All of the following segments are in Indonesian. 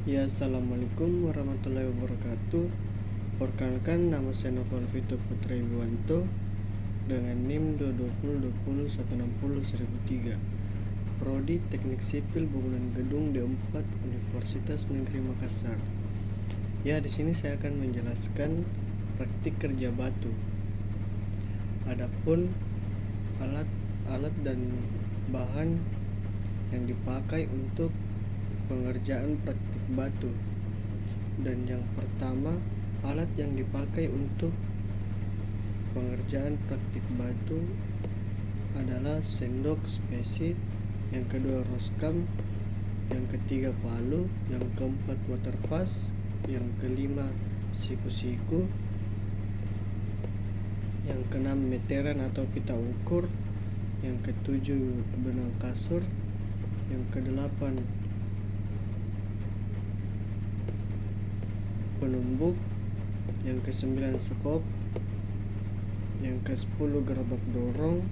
Ya, assalamualaikum warahmatullahi wabarakatuh. Perkenalkan, nama saya Novel Vito Putra Iwanto dengan NIM 22020160003, Prodi Teknik Sipil Bangunan Gedung D4 Universitas Negeri Makassar. Ya, di sini saya akan menjelaskan praktik kerja batu. Adapun alat dan bahan yang dipakai untuk pengerjaan praktik batu. Dan yang pertama, alat yang dipakai untuk pengerjaan praktik batu adalah sendok spesi, yang kedua roskam, yang ketiga palu, yang keempat water pass, yang kelima siku-siku, yang keenam meteran atau pita ukur, yang ketujuh benang kasur, yang kedelapan penumbuk, yang ke-9 sekop, yang ke-10 gerobak dorong,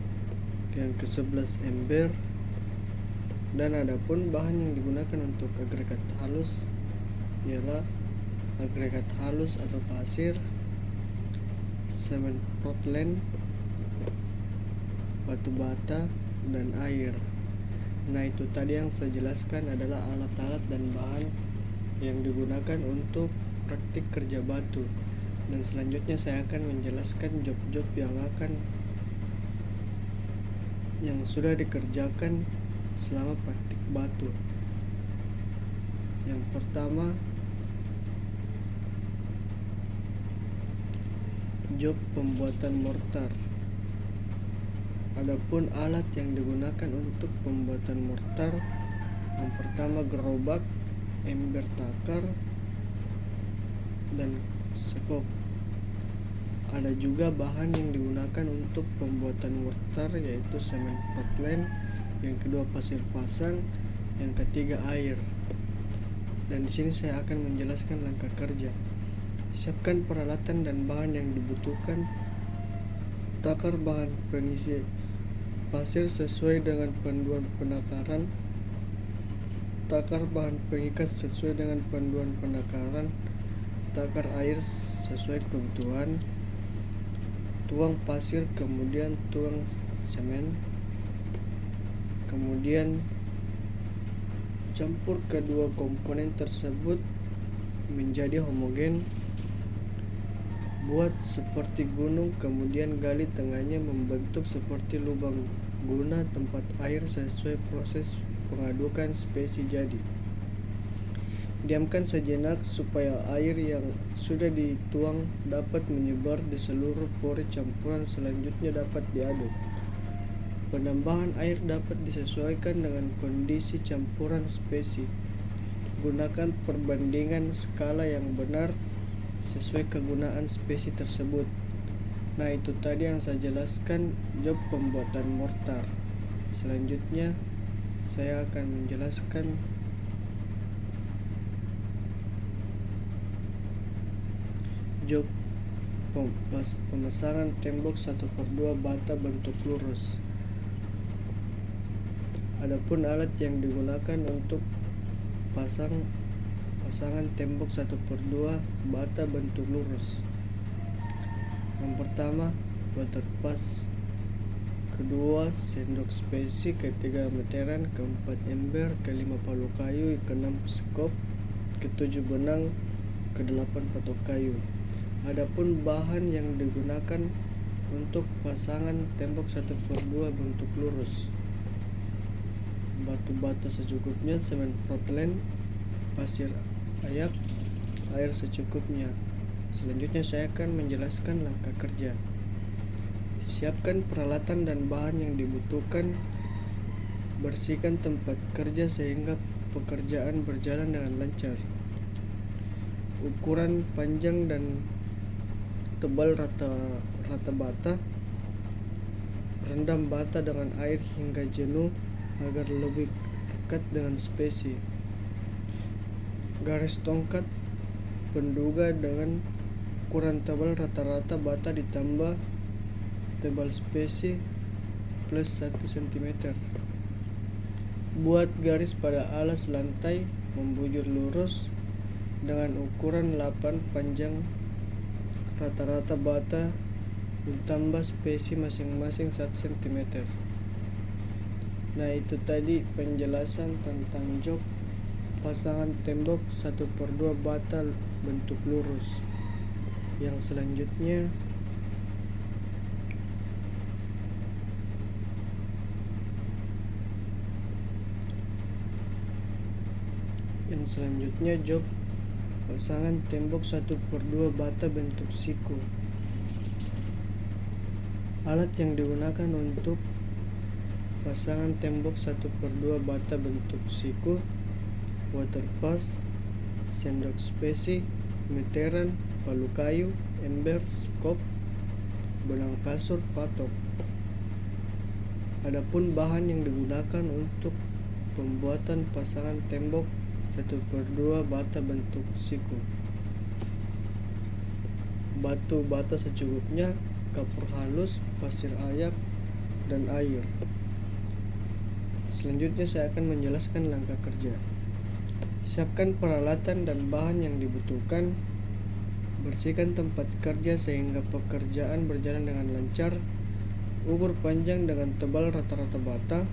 yang ke-11 ember. Dan adapun bahan yang digunakan untuk agregat halus ialah agregat halus atau pasir, semen Portland, batu bata, dan air. Nah, itu tadi yang saya jelaskan adalah alat-alat dan bahan yang digunakan untuk praktik kerja batu. Dan selanjutnya saya akan menjelaskan job-job yang sudah dikerjakan selama praktik batu. Yang pertama, job pembuatan mortar. Adapun alat yang digunakan untuk pembuatan mortar, yang pertama gerobak, ember takar, dan sekop. Ada juga bahan yang digunakan untuk pembuatan mortar, yaitu semen Portland, yang kedua pasir pasang, yang ketiga air. Dan di sini saya akan menjelaskan langkah kerja. Siapkan peralatan dan bahan yang dibutuhkan. Takar bahan pengisi pasir sesuai dengan panduan penakaran. Takar bahan pengikat sesuai dengan panduan penakaran. Takar air sesuai kebutuhan. Tuang pasir, kemudian tuang semen. Kemudian campur kedua komponen tersebut menjadi homogen. Buat seperti gunung, kemudian gali tengahnya membentuk seperti lubang guna tempat air sesuai proses pengadukan spesi jadi. Diamkan sejenak supaya air yang sudah dituang dapat menyebar di seluruh pori campuran, selanjutnya dapat diaduk. Penambahan air dapat disesuaikan dengan kondisi campuran spesi. Gunakan perbandingan skala yang benar sesuai kegunaan spesi tersebut. Nah, itu tadi yang saya jelaskan job pembuatan mortar. Selanjutnya saya akan menjelaskan job pemasangan tembok 1/2 bata bentuk lurus. Adapun alat yang digunakan untuk pasangan tembok 1/2 bata bentuk lurus. Yang pertama, water pass, kedua sendok spesi, ketiga meteran, keempat ember, kelima palu kayu, keenam skop, ketujuh benang, kedelapan patok kayu. Adapun bahan yang digunakan untuk pasangan tembok 1/2 bentuk lurus: batu bata secukupnya, semen Portland, pasir ayak, air secukupnya. Selanjutnya saya akan menjelaskan langkah kerja. Siapkan peralatan dan bahan yang dibutuhkan. Bersihkan tempat kerja sehingga pekerjaan berjalan dengan lancar. Ukuran panjang dan tebal rata bata. Rendam bata dengan air hingga jenuh agar lebih dekat dengan spesi. Garis tongkat penduga dengan ukuran tebal rata-rata bata ditambah tebal spesi plus 1 cm. Buat garis pada alas lantai membujur lurus dengan ukuran 8 panjang rata-rata bata ditambah spesi masing-masing 1 cm. Nah, itu tadi penjelasan tentang job pasangan tembok 1/2 bata bentuk lurus. Yang selanjutnya job pasangan tembok 1/2 bata bentuk siku. Alat yang digunakan untuk pasangan tembok 1/2 bata bentuk siku: water pass, sendok spesi, meteran, palu kayu, ember, skop, benang kasur, patok. Adapun bahan yang digunakan untuk pembuatan pasangan tembok 1/2 bata bentuk siku: batu bata secukupnya, kapur halus, pasir ayak, dan air. Selanjutnya saya akan menjelaskan langkah kerja. Siapkan peralatan dan bahan yang dibutuhkan. Bersihkan tempat kerja sehingga pekerjaan berjalan dengan lancar. Ukur panjang dengan tebal rata-rata bata.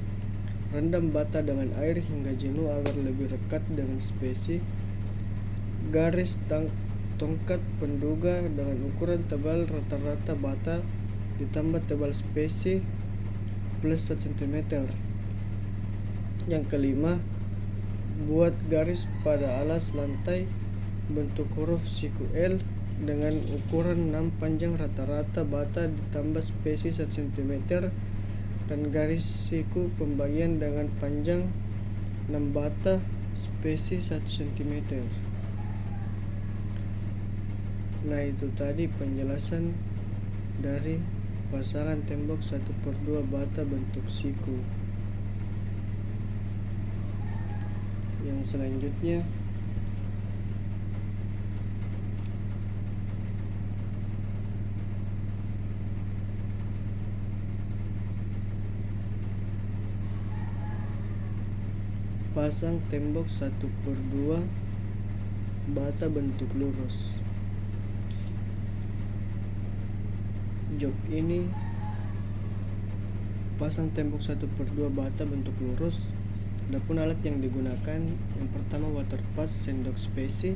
Rendam bata dengan air hingga jenuh agar lebih rekat dengan spesi. Garis tongkat penduga dengan ukuran tebal rata-rata bata ditambah tebal spesi plus 1 cm. Yang kelima, buat garis pada alas lantai bentuk huruf siku L dengan ukuran 6 panjang rata-rata bata ditambah spesi 1 cm dan garis siku pembagian dengan panjang 6 bata spesi 1 cm. Nah, itu tadi penjelasan dari pasangan tembok 1/2 bata bentuk siku. Yang selanjutnya pasang tembok 1/2 bata bentuk lurus. Job ini pasang tembok 1/2 bata bentuk lurus. Adapun alat yang digunakan, yang pertama water pass, sendok spesi,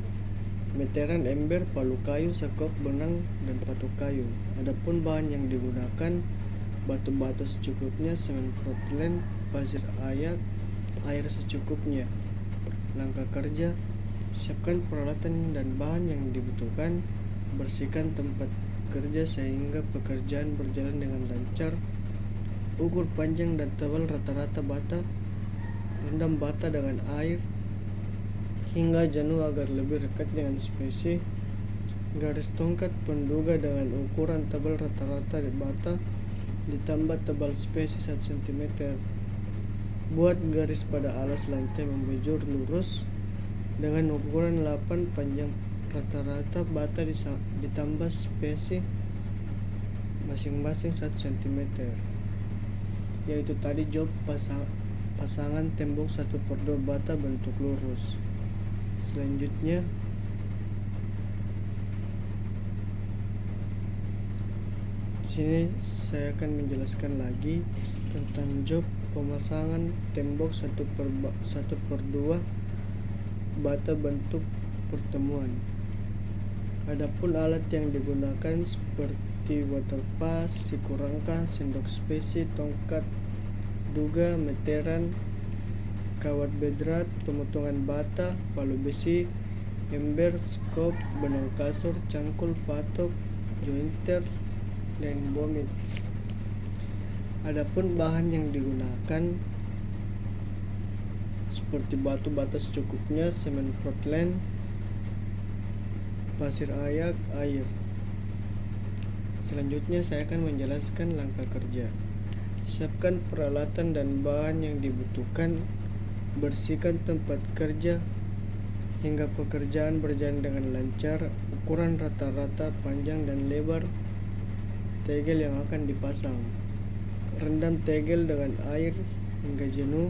meteran, ember, palu kayu, sekop, benang, dan patok kayu. Adapun bahan yang digunakan, batu bata secukupnya, semen Portland, pasir ayak, air secukupnya. Langkah kerja: siapkan peralatan dan bahan yang dibutuhkan. Bersihkan tempat kerja sehingga pekerjaan berjalan dengan lancar. Ukur panjang dan tebal rata-rata bata. Rendam bata dengan air hingga jenuh agar lebih dekat dengan spesi. Garis tongkat penduga dengan ukuran tebal rata-rata bata ditambah tebal spesi 1 cm. Buat garis pada alas lantai membujur lurus dengan ukuran 8 panjang rata-rata bata ditambah spesi masing-masing 1 cm. Yaitu tadi job pasangan tembok 1/2 bata bentuk lurus. Selanjutnya di sini saya akan menjelaskan lagi tentang job pemasangan tembok 1/2 bata bentuk pertemuan. Adapun alat yang digunakan seperti water pass, siku rangka, sendok spesi, tongkat duga, meteran, kawat bedrat, pemotongan bata, palu besi, ember, skop, benang kasur, cangkul, patok, jointer, dan bomits. Adapun bahan yang digunakan seperti batu bata secukupnya, semen Portland, pasir ayak, air. Selanjutnya saya akan menjelaskan langkah kerja. Siapkan peralatan dan bahan yang dibutuhkan. Bersihkan tempat kerja hingga pekerjaan berjalan dengan lancar. Ukuran rata-rata panjang dan lebar tegel yang akan dipasang. Rendam tegel dengan air hingga jenuh.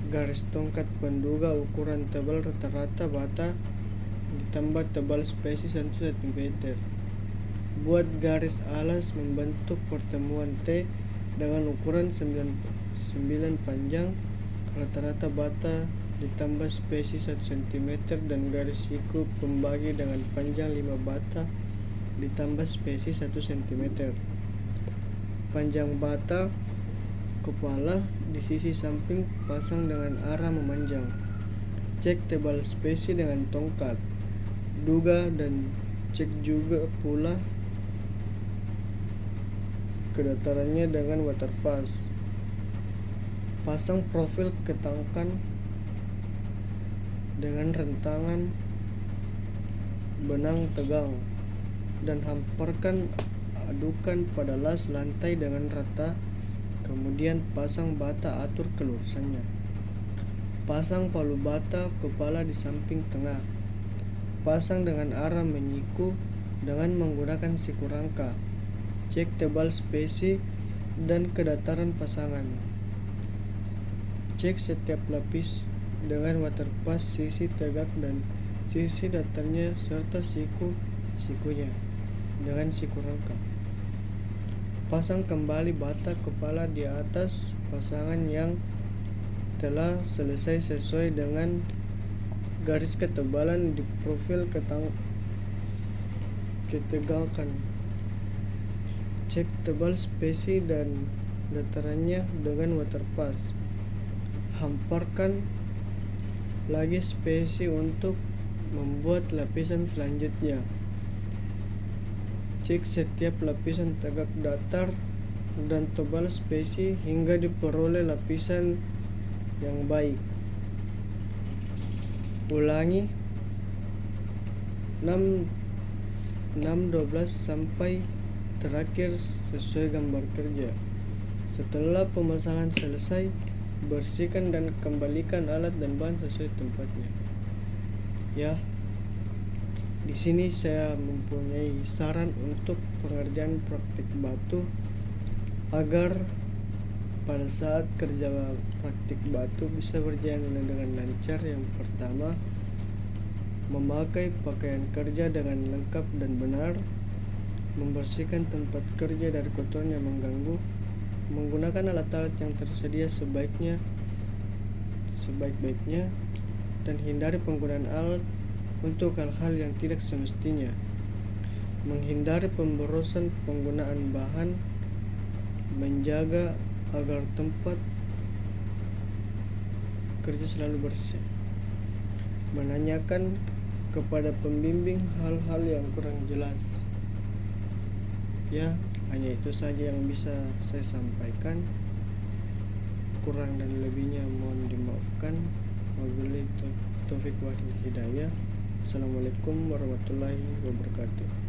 garis tongkat penduga ukuran tebal rata-rata bata ditambah tebal spesies 1 cm. Buat garis alas membentuk pertemuan T dengan ukuran 9 panjang rata-rata bata ditambah spesies 1 cm dan garis siku pembagi dengan panjang 5 bata ditambah spesies 1 cm. Panjang bata kepala di sisi samping pasang dengan arah memanjang. Cek tebal spesies dengan tongkat. Duga dan cek juga pula kedatarannya dengan waterpass. Pasang profil ketangkan dengan rentangan benang tegang dan hamparkan adukan pada las lantai dengan rata, kemudian pasang bata atur kelurusannya. Pasang palu bata kepala di samping tengah. Pasang dengan arah menyiku dengan menggunakan siku rangka. Cek tebal spesies dan kedataran pasangan. Cek setiap lapis dengan waterpass sisi tegak dan sisi datarnya serta sikunya dengan siku rangka. Pasang kembali bata kepala di atas pasangan yang telah selesai sesuai dengan garis ketebalan di profil ketegakan. Cek tebal spesies dan datarannya dengan waterpass. Hamparkan lagi spesies untuk membuat lapisan selanjutnya. Cek setiap lapisan tegak datar dan tebal spesies hingga diperoleh lapisan yang baik. Ulangi 6, 12 sampai terakhir sesuai gambar kerja. Setelah pemasangan selesai, bersihkan dan kembalikan alat dan bahan sesuai tempatnya. Ya, di sini saya mempunyai saran untuk pengerjaan praktik batu agar pada saat kerja praktik batu bisa berjalan dengan lancar. Yang pertama, memakai pakaian kerja dengan lengkap dan benar, membersihkan tempat kerja dari kotoran yang mengganggu, menggunakan alat-alat yang tersedia sebaik-baiknya, dan hindari penggunaan alat untuk hal-hal yang tidak semestinya. Menghindari pemborosan penggunaan bahan, menjaga agar tempat kerja selalu bersih, menanyakan kepada pembimbing hal-hal yang kurang jelas. Ya, hanya itu saja yang bisa saya sampaikan. Kurang dan lebihnya mohon dimaafkan. Wabillahi taufik wal hidayah. Assalamualaikum warahmatullahi wabarakatuh.